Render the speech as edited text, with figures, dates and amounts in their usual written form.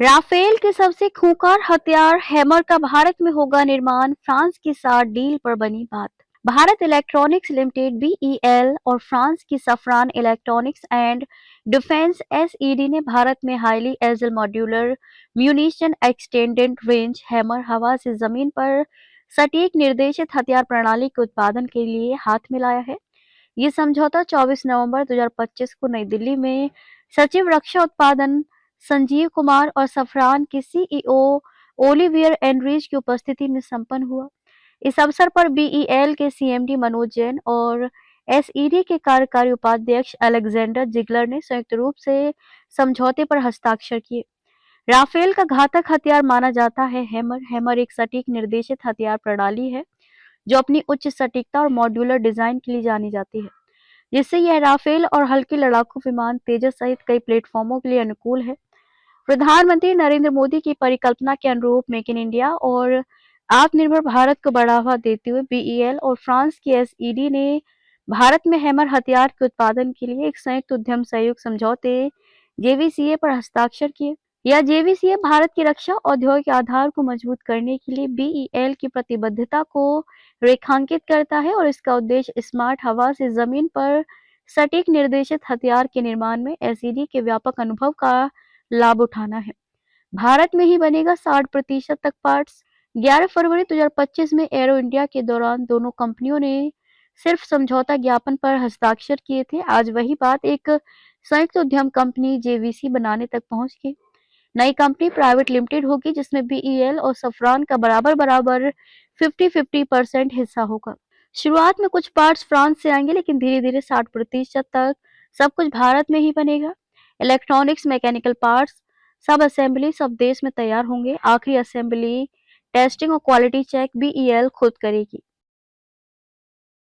Rafale के सबसे खूंखार हथियार हैमर का भारत में होगा निर्माण, फ्रांस के साथ डील पर बनी बात। भारत इलेक्ट्रॉनिक्स लिमिटेड बीईएल और फ्रांस की सफरान इलेक्ट्रॉनिक्स एंड डिफेंस एसईडी ने भारत में highly agile modular munition extended range hammer हवा से जमीन पर सटीक निर्देशित हथियार प्रणाली के उत्पादन के लिए हाथ मिलाया है। ये समझौता 24 नवंबर 2025 को नई दिल्ली में सचिव रक्षा उत्पादन संजीव कुमार और सफरान के सीईओ ओलिवियर एनरिच की उपस्थिति में संपन्न हुआ। इस अवसर पर बीईएल के सीएमडी मनोज जैन और एसईडी के कार्यकारी उपाध्यक्ष अलेक्जेंडर जिगलर ने संयुक्त रूप से समझौते पर हस्ताक्षर किए। राफेल का घातक हथियार माना जाता है हैमर। हैमर एक सटीक निर्देशित हथियार प्रणाली है जो अपनी उच्च सटीकता और मॉड्यूलर डिजाइन के लिए जानी जाती है, जिससे यह राफेल और हल्के लड़ाकू विमान तेजस सहित कई प्लेटफॉर्मों के लिए अनुकूल है। प्रधानमंत्री नरेंद्र मोदी की परिकल्पना के अनुरूप मेक इन इंडिया और आत्मनिर्भर भारत को बढ़ावा देते हुए बीईएल और फ्रांस की एसईडी ने भारत में हैमर हथियार के उत्पादन के लिए एक संयुक्त उद्यम सहयोग समझौते जेवीसीए पर हस्ताक्षर किए। यह जेवीसीए भारत की रक्षा औद्योगिक आधार को मजबूत करने के लिए बीईएल की प्रतिबद्धता को रेखांकित करता है और इसका उद्देश्य स्मार्ट हवा से जमीन पर सटीक निर्देशित हथियार के निर्माण में एसईडी के व्यापक अनुभव का लाभ उठाना है। भारत में ही बनेगा 60% तक पार्ट्स। 11 फरवरी 2025 में एरो इंडिया के दौरान दोनों कंपनियों ने सिर्फ समझौता ज्ञापन पर हस्ताक्षर किए थे। आज वही बात एक संयुक्त उद्यम कंपनी जेवीसी बनाने तक पहुंच गई। नई कंपनी प्राइवेट लिमिटेड होगी जिसमें बीईएल और सफरान का बराबर बराबर 50-50% हिस्सा होगा। शुरुआत में कुछ पार्ट्स फ्रांस से आएंगे, लेकिन धीरे धीरे 60% तक सब कुछ भारत में ही बनेगा। इलेक्ट्रॉनिक्स, मैकेनिकल पार्ट्स, सब असेंबली सब देश में तैयार होंगे। आखिरी असेंबली, टेस्टिंग और क्वालिटी चेक बीईएल खुद करेगी।